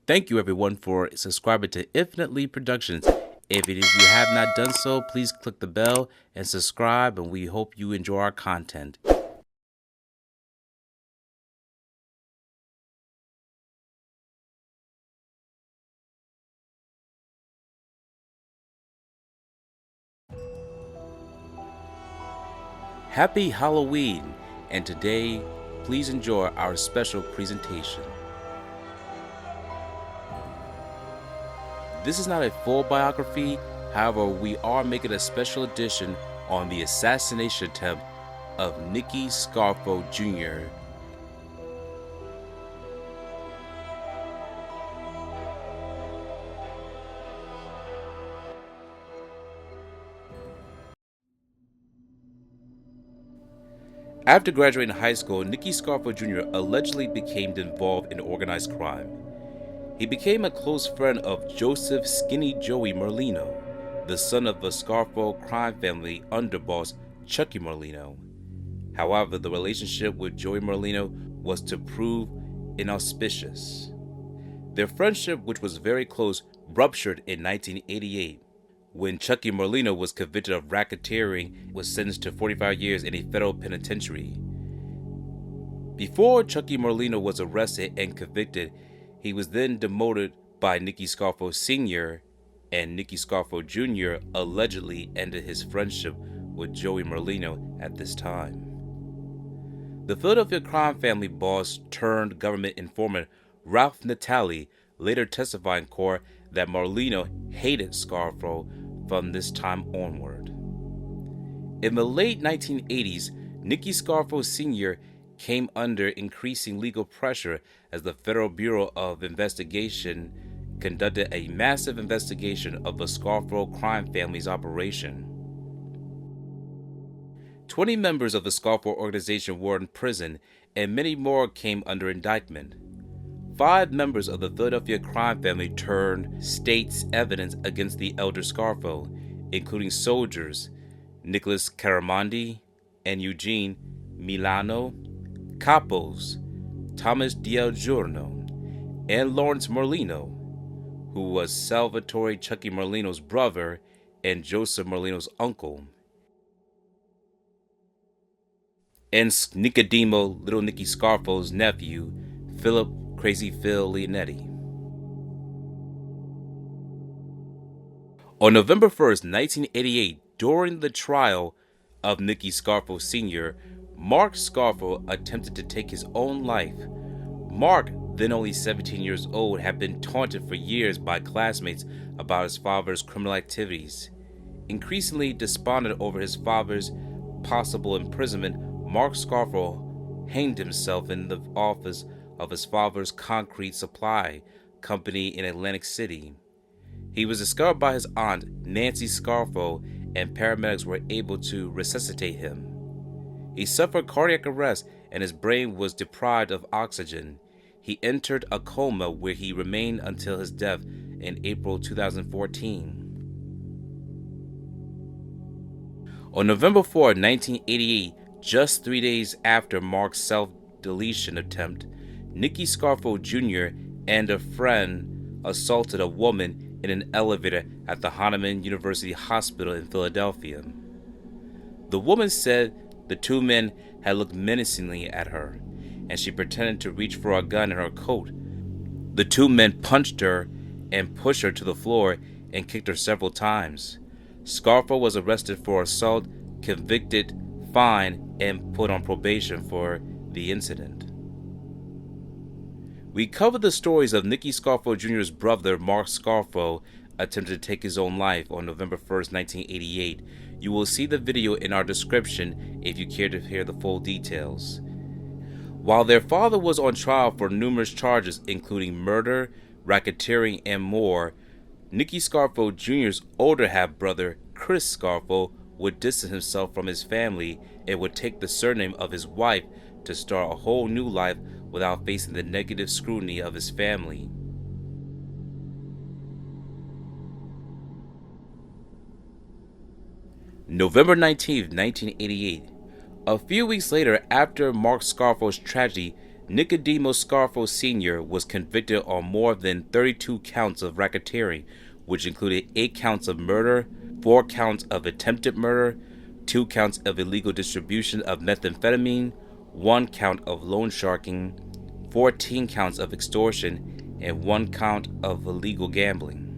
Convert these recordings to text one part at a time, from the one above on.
Thank you everyone for subscribing to Infinitely Productions. If you have not done so, please click the bell and subscribe, and we hope you enjoy our content. Happy Halloween, and today, please enjoy our special presentation. This is not a full biography, however, we are making a special edition on the assassination attempt of Nicky Scarfo Jr. After graduating high school, Nicky Scarfo Jr. allegedly became involved in organized crime. He became a close friend of Joseph Skinny Joey Merlino, the son of the Scarfo crime family underboss Chucky Merlino. However, the relationship with Joey Merlino was to prove inauspicious. Their friendship, which was very close, ruptured in 1988 when Chucky Merlino was convicted of racketeering, was sentenced to 45 years in a federal penitentiary. Before Chucky Merlino was arrested and convicted, he was then demoted by Nicky Scarfo Sr., and Nicky Scarfo Jr. allegedly ended his friendship with Joey Merlino at this time. The Philadelphia crime family boss turned government informant Ralph Natale later testified in court that Merlino hated Scarfo from this time onward. In the late 1980s, Nicky Scarfo Sr. came under increasing legal pressure as the Federal Bureau of Investigation conducted a massive investigation of the Scarfo crime family's operation. 20 members of the Scarfo organization were in prison, and many more came under indictment. 5 members of the Philadelphia crime family turned state's evidence against the elder Scarfo, including soldiers Nicholas Caramondi and Eugene Milano, Capos, Thomas Del Giorno, and Lawrence Merlino, who was Salvatore Chucky Merlino's brother and Joseph Merlino's uncle, and Nicodemo Little Nicky Scarfo's nephew, Philip Crazy Phil Leonetti. On November 1st, 1988, during the trial of Nicky Scarfo Sr., Mark Scarfo attempted to take his own life. Mark, then only 17 years old, had been taunted for years by classmates about his father's criminal activities. Increasingly despondent over his father's possible imprisonment, Mark Scarfo hanged himself in the office of his father's concrete supply company in Atlantic City. He was discovered by his aunt, Nancy Scarfo, and paramedics were able to resuscitate him. He suffered cardiac arrest and his brain was deprived of oxygen. He entered a coma where he remained until his death in April 2014. On November 4, 1988, just 3 days after Mark's self-deletion attempt, Nicky Scarfo Jr. and a friend assaulted a woman in an elevator at the Hahnemann University Hospital in Philadelphia. The woman said the two men had looked menacingly at her, and she pretended to reach for a gun in her coat. The two men punched her and pushed her to the floor and kicked her several times. Scarfo was arrested for assault, convicted, fined, and put on probation for the incident. We covered the stories of Nicky Scarfo Jr.'s brother, Mark Scarfo, attempted to take his own life on November 1st, 1988. You will see the video in our description if you care to hear the full details. While their father was on trial for numerous charges, including murder, racketeering, and more, Nicky Scarfo Jr.'s older half-brother, Chris Scarfo, would distance himself from his family and would take the surname of his wife to start a whole new life without facing the negative scrutiny of his family. November 19, 1988. A few weeks later, after Mark Scarfo's tragedy, Nicky Scarfo Sr. was convicted on more than 32 counts of racketeering, which included 8 counts of murder, 4 counts of attempted murder, 2 counts of illegal distribution of methamphetamine, 1 count of loan sharking, 14 counts of extortion, and 1 count of illegal gambling.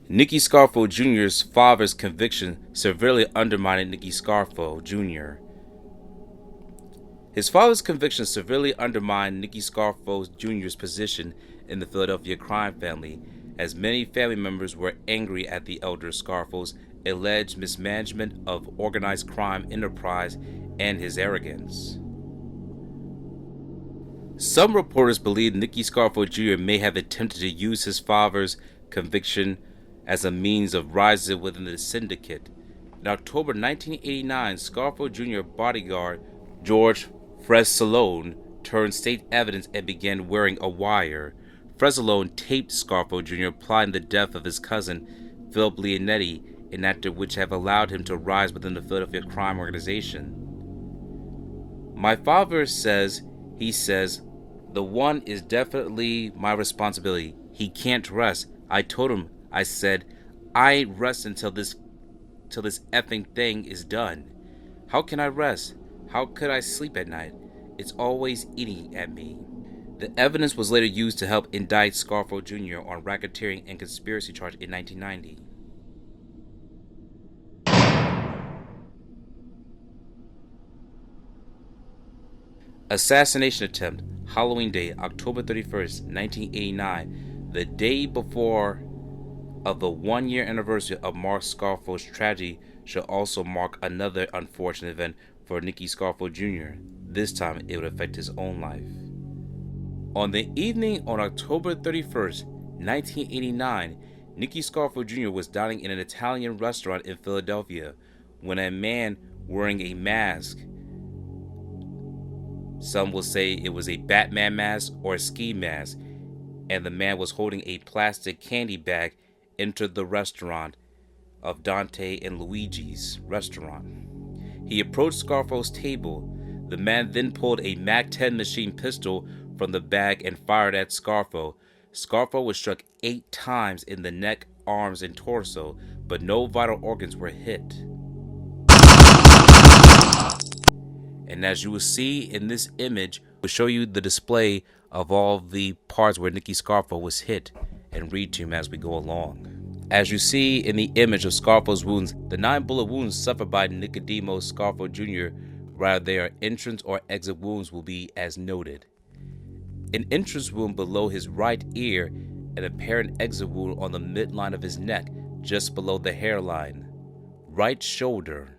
Nicky Scarfo Jr.'s father's conviction severely undermined Nicky Scarfo Jr. His father's conviction severely undermined Nicky Scarfo Jr.'s position in the Philadelphia crime family, as many family members were angry at the elder Scarfo's alleged mismanagement of organized crime enterprise and his arrogance. Some reporters believe Nicky Scarfo Jr. may have attempted to use his father's conviction as a means of rising within the syndicate. In October 1989, Scarfo Jr. bodyguard George Fresalone turned state evidence and began wearing a wire. Fresalone taped Scarfo Jr. plotting the death of his cousin, Philip Leonetti, an actor which have allowed him to rise within the Philadelphia crime organization. My father says, the one is definitely my responsibility. He can't rest. I told him, I said, I ain't rest until this effing thing is done. How can I rest? How could I sleep at night? It's always eating at me. The evidence was later used to help indict Scarfo Jr. on racketeering and conspiracy charge in 1990. Assassination attempt, Halloween Day, October 31st, 1989, the day before of the 1-year anniversary of Mark Scarfo's tragedy, should also mark another unfortunate event for Nicky Scarfo Jr. This time it would affect his own life. On the evening on October 31st, 1989, Nicky Scarfo Jr. was dining in an Italian restaurant in Philadelphia when a man wearing a mask, some will say it was a Batman mask or a ski mask, and the man was holding a plastic candy bag, entered the restaurant of Dante and Luigi's restaurant. He approached Scarfo's table. The man then pulled a MAC-10 machine pistol from the bag and fired at Scarfo. Scarfo was struck 8 times in the neck, arms, and torso, but no vital organs were hit. And as you will see in this image, we'll show you the display of all the parts where Nicky Scarfo was hit and read to him as we go along. As you see in the image of Scarfo's wounds, the 9 bullet wounds suffered by Nicky Scarfo Jr., whether they are entrance or exit wounds, will be as noted. An entrance wound below his right ear, an apparent exit wound on the midline of his neck, just below the hairline. Right shoulder,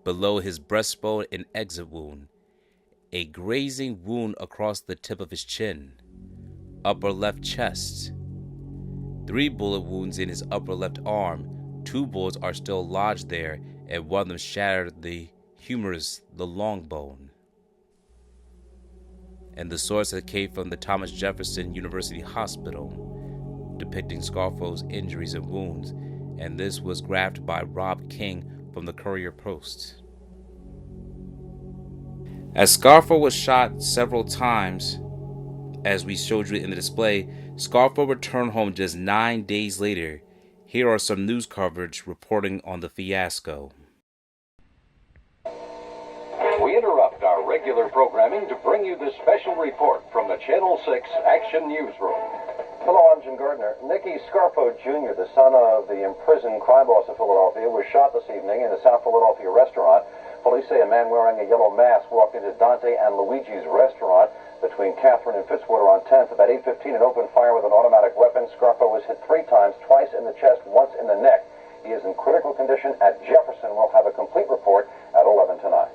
below his breastbone, an exit wound. A grazing wound across the tip of his chin. Upper left chest. 3 bullet wounds in his upper left arm. 2 bullets are still lodged there, and one of them shattered the humerus, the long bone. And the source that came from the Thomas Jefferson University Hospital, depicting Scarfo's injuries and wounds, and this was graphed by Rob King from the Courier Post. As Scarfo was shot several times, as we showed you in the display, Scarfo returned home just 9 days later. Here are some news coverage reporting on the fiasco. We interrupt our regular programming to bring you this special report from the Channel 6 Action Newsroom. Hello, I'm Jim Gardner. Nicky Scarfo Jr., the son of the imprisoned crime boss of Philadelphia, was shot this evening in a South Philadelphia restaurant. Police say a man wearing a yellow mask walked into Dante and Luigi's restaurant between Catherine and Fitzwater on 10th. About 8:15, and opened fire with an automatic weapon. Scarfo was hit 3 times, twice in the chest, once in the neck. He is in critical condition at Jefferson. We'll have a complete report at 11 tonight.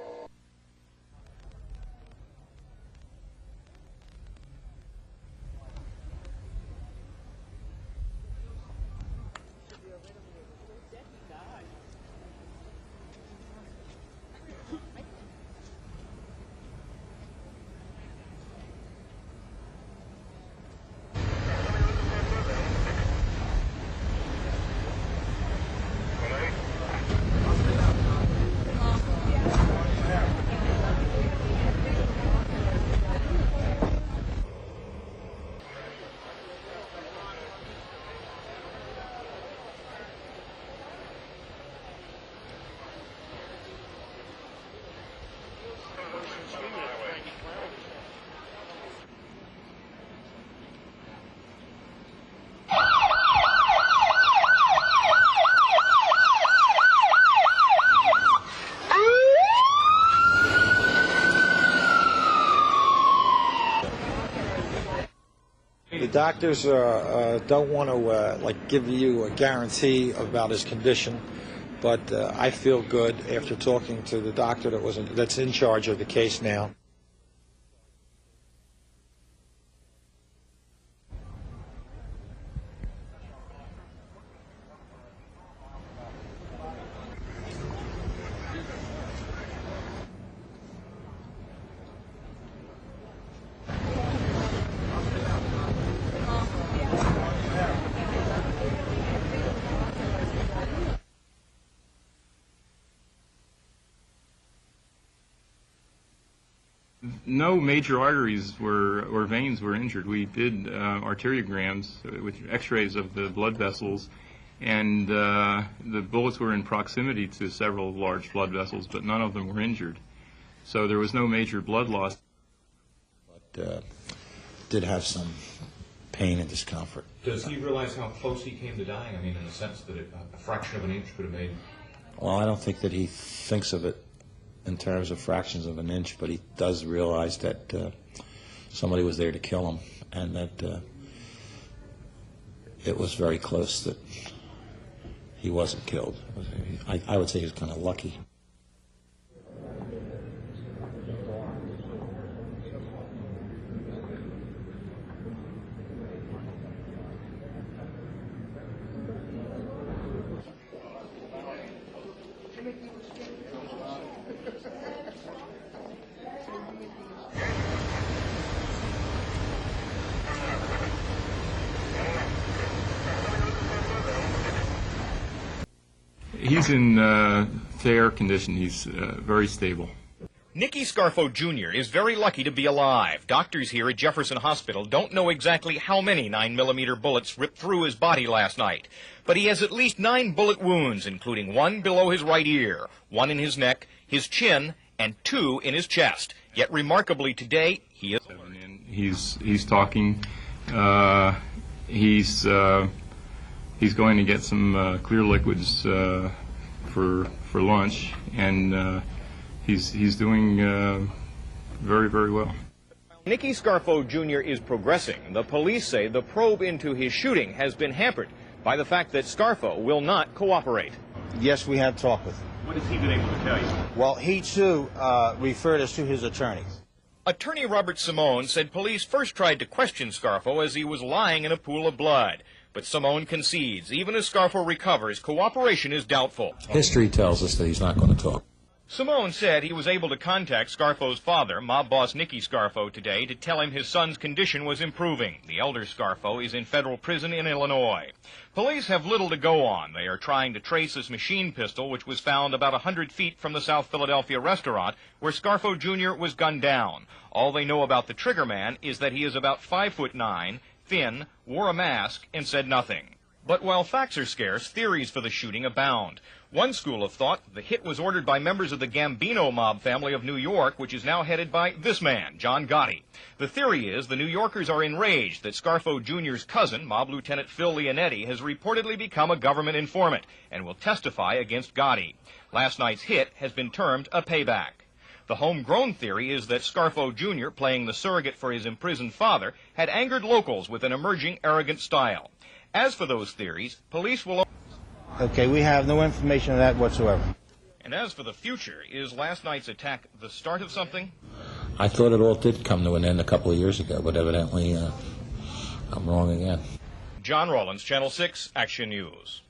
The doctors don't want to give you a guarantee about his condition, but I feel good after talking to the doctor that's in charge of the case now. No major arteries or veins were injured. We did arteriograms, with x-rays of the blood vessels, and the bullets were in proximity to several large blood vessels, but none of them were injured. So there was no major blood loss. But did have some pain and discomfort. Does he realize how close he came to dying? I mean, in the sense that a fraction of an inch could have made... Well, I don't think that he thinks of it in terms of fractions of an inch, but he does realize that somebody was there to kill him, and that it was very close that he wasn't killed. I would say he was kind of lucky. He's in fair condition. He's very stable. Nicky Scarfo Jr. is very lucky to be alive. Doctors here at Jefferson Hospital don't know exactly how many 9mm bullets ripped through his body last night, but he has at least 9 bullet wounds, including 1 below his right ear, 1 in his neck, his chin, and 2 in his chest. Yet remarkably today, he is... He's talking. He's going to get some clear liquids for lunch, and he's doing very, very well. Nicky Scarfo Jr. is progressing. The police say the probe into his shooting has been hampered by the fact that Scarfo will not cooperate. Yes, we had talked with him. What has he been able to tell you? Well, he too referred us to his attorneys. Attorney Robert Simone said police first tried to question Scarfo as he was lying in a pool of blood. But Simone concedes, even as Scarfo recovers, cooperation is doubtful. History tells us that he's not going to talk. Simone said he was able to contact Scarfo's father, mob boss Nicky Scarfo, today to tell him his son's condition was improving. The elder Scarfo is in federal prison in Illinois. Police have little to go on. They are trying to trace his machine pistol, which was found about 100 feet from the South Philadelphia restaurant where Scarfo Jr. was gunned down. All they know about the triggerman is that he is about 5'9", thin, wore a mask, and said nothing. But while facts are scarce, theories for the shooting abound. One school of thought, the hit was ordered by members of the Gambino mob family of New York, which is now headed by this man, John Gotti. The theory is the New Yorkers are enraged that Scarfo Jr.'s cousin, Mob Lieutenant Phil Leonetti, has reportedly become a government informant and will testify against Gotti. Last night's hit has been termed a payback. The homegrown theory is that Scarfo Jr., playing the surrogate for his imprisoned father, had angered locals with an emerging arrogant style. As for those theories, police will... Okay, we have no information on that whatsoever. And as for the future, is last night's attack the start of something? I thought it all did come to an end a couple of years ago, but evidently I'm wrong again. John Rollins, Channel 6, Action News.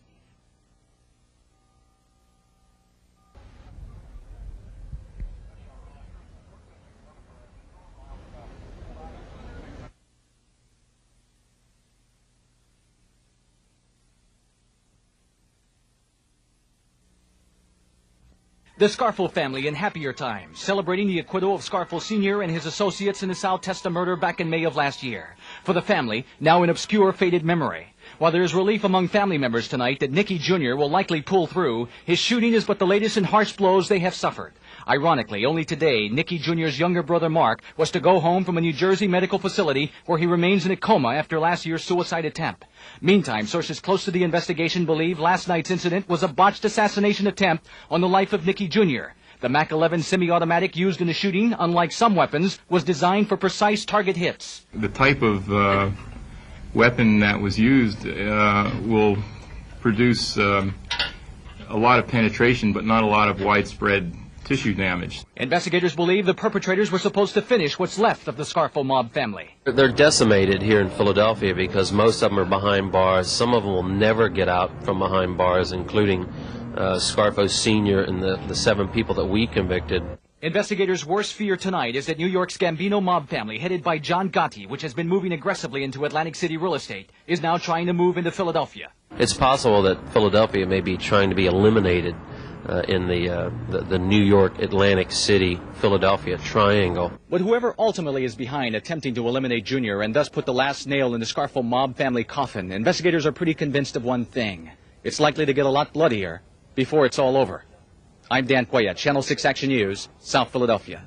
The Scarfo family in happier times, celebrating the acquittal of Scarfo Sr. and his associates in the South Testa murder back in May of last year. For the family, now an obscure, faded memory. While there is relief among family members tonight that Nicky Jr. will likely pull through, his shooting is but the latest in harsh blows they have suffered. Ironically, only today, Nicky Jr.'s younger brother Mark was to go home from a New Jersey medical facility where he remains in a coma after last year's suicide attempt. Meantime, sources close to the investigation believe last night's incident was a botched assassination attempt on the life of Nicky Jr. The Mac 11 semi-automatic used in the shooting, unlike some weapons, was designed for precise target hits. The type of weapon that was used will produce a lot of penetration, but not a lot of widespread tissue damage. Investigators believe the perpetrators were supposed to finish what's left of the Scarfo mob family. They're decimated here in Philadelphia because most of them are behind bars. Some of them will never get out from behind bars, including Scarfo Sr. and the 7 people that we convicted. Investigators' worst fear tonight is that New York's Gambino mob family, headed by John Gotti, which has been moving aggressively into Atlantic City real estate, is now trying to move into Philadelphia. It's possible that Philadelphia may be trying to be eliminated in the New York, Atlantic City, Philadelphia triangle. But whoever ultimately is behind attempting to eliminate Junior and thus put the last nail in the Scarfo mob family coffin, investigators are pretty convinced of one thing. It's likely to get a lot bloodier before it's all over. I'm Dan Cuella, Channel 6 Action News, South Philadelphia.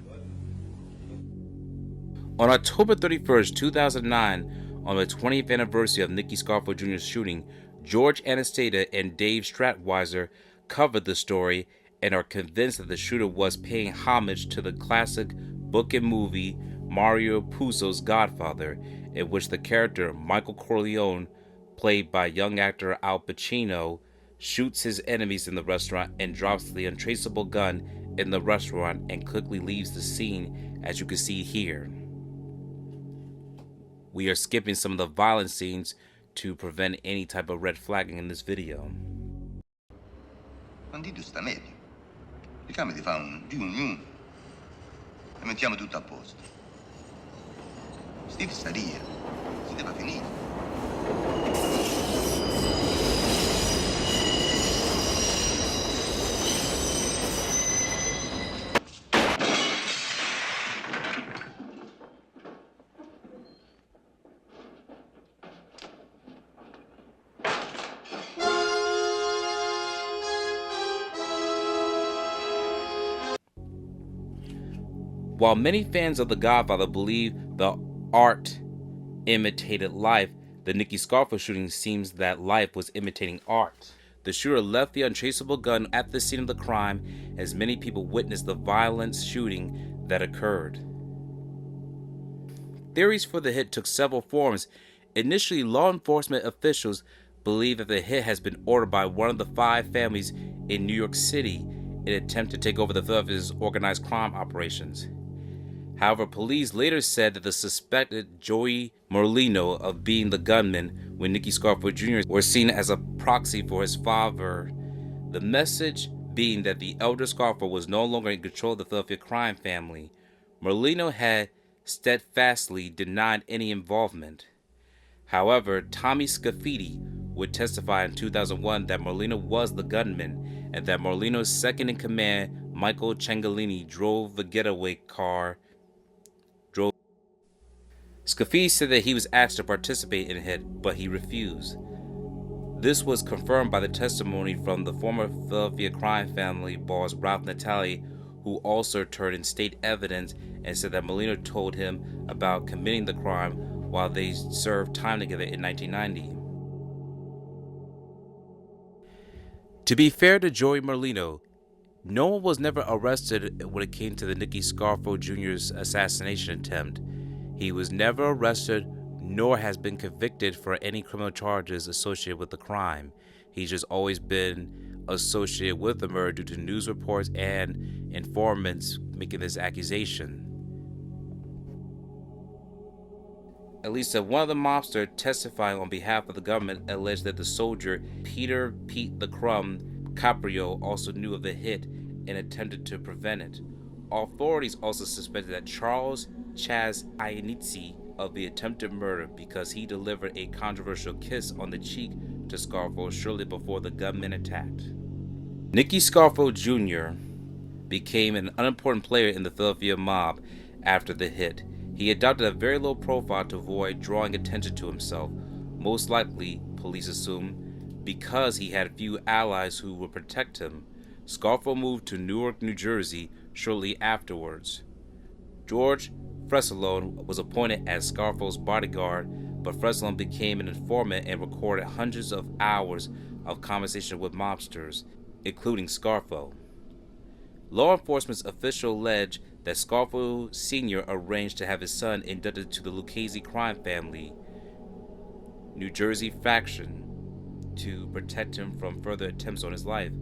On October 31st, 2009, on the 20th anniversary of Nicky Scarfo Jr.'s shooting, George Anastasia and Dave Stratweiser covered the story and are convinced that the shooter was paying homage to the classic book and movie Mario Puzo's Godfather, in which the character Michael Corleone, played by young actor Al Pacino, shoots his enemies in the restaurant and drops the untraceable gun in the restaurant and quickly leaves the scene, as you can see here. We are skipping some of the violent scenes to prevent any type of red flagging in this video. Bandito sta meglio. Diciamo ti fa un giugno e mettiamo tutto a posto. Steve sta lì, si deve finire. While many fans of The Godfather believe the art imitated life, the Nicky Scarfo shooting seems that life was imitating art. The shooter left the untraceable gun at the scene of the crime, as many people witnessed the violent shooting that occurred. Theories for the hit took several forms. Initially, law enforcement officials believe that the hit has been ordered by one of the 5 families in New York City in an attempt to take over the Philadelphia's organized crime operations. However, police later said that the suspected Joey Merlino of being the gunman when Nicky Scarfo Jr. were seen as a proxy for his father. The message being that the elder Scarfo was no longer in control of the Philadelphia crime family. Merlino had steadfastly denied any involvement. However, Tommy Scafidi would testify in 2001 that Merlino was the gunman and that Merlino's second-in-command, Michael Ciancaglini, drove the getaway car. Scafidi said that he was asked to participate in the hit, but he refused. This was confirmed by the testimony from the former Philadelphia crime family boss Ralph Natale, who also turned in state evidence and said that Merlino told him about committing the crime while they served time together in 1990. To be fair to Joey Merlino, no one was never arrested when it came to the Nicky Scarfo Jr.'s assassination attempt. He was never arrested nor has been convicted for any criminal charges associated with the crime. He's just always been associated with the murder due to news reports and informants making this accusation. At least one of the mobsters testifying on behalf of the government alleged that the soldier Peter Pete the Crumb Caprio also knew of the hit and attempted to prevent it. Authorities also suspected that Charles Chaz Iannici of the attempted murder because he delivered a controversial kiss on the cheek to Scarfo shortly before the gunman attacked. Nicky Scarfo Jr. became an unimportant player in the Philadelphia mob after the hit. He adopted a very low profile to avoid drawing attention to himself, most likely, police assume, because he had few allies who would protect him. Scarfo moved to Newark, New Jersey shortly afterwards. George Freselone was appointed as Scarfo's bodyguard, but Freselone became an informant and recorded hundreds of hours of conversation with mobsters, including Scarfo. Law enforcement officials alleged that Scarfo Sr. arranged to have his son inducted to the Lucchese crime family. New Jersey faction to protect him from further attempts on his life.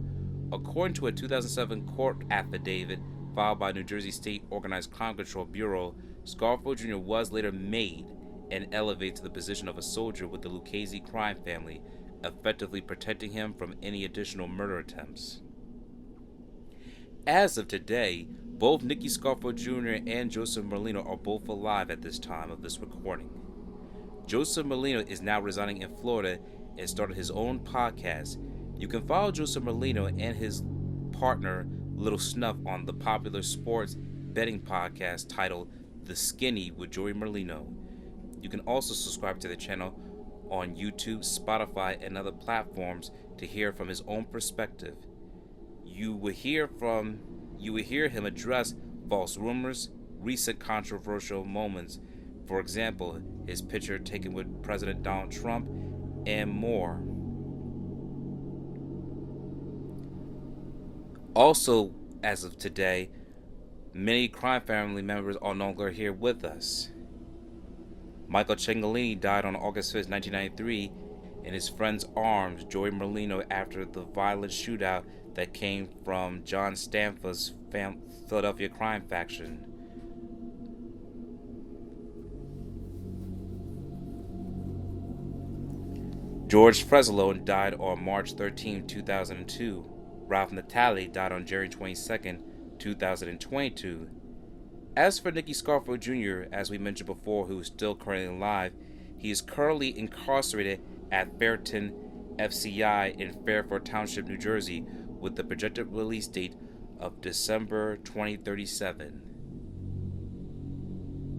According to a 2007 court affidavit filed by New Jersey State Organized Crime Control Bureau, Scarfo Jr. was later made and elevated to the position of a soldier with the Lucchese crime family, effectively protecting him from any additional murder attempts. As of today, both Nicky Scarfo Jr. and Joseph Merlino are both alive at this time of this recording. Joseph Merlino is now residing in Florida and started his own podcast. You can follow Joseph Merlino and his partner Little Snuff on the popular sports betting podcast titled The Skinny with Joey Merlino. You can also subscribe to the channel on YouTube, Spotify, and other platforms to hear from his own perspective. You will hear him address false rumors, recent controversial moments, for example, his picture taken with President Donald Trump, and more. Also, as of today, many crime family members are no longer here with us. Michael Ciancaglini died on August 5, 1993, in his friend's arms, Joey Merlino, after the violent shootout that came from John Stanfa's Philadelphia crime faction. George Freselone died on March 13, 2002. Ralph Natale died on January 22, 2022. As for Nicky Scarfo Jr., as we mentioned before, who is still currently alive, he is currently incarcerated at Fairton FCI in Fairfield Township, New Jersey, with the projected release date of December 2037.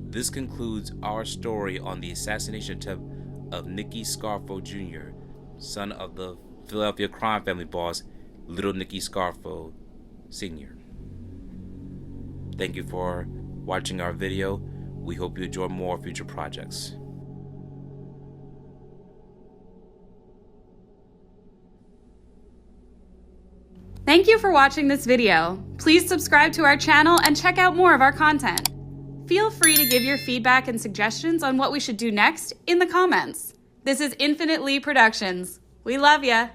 This concludes our story on the assassination attempt of Nicky Scarfo Jr., son of the Philadelphia crime family boss, Little Nicky Scarfo Sr. Thank you for watching our video. We hope you enjoy more future projects. Thank you for watching this video. Please subscribe to our channel and check out more of our content. Feel free to give your feedback and suggestions on what we should do next in the comments. This is Infinite Lee Productions. We love ya.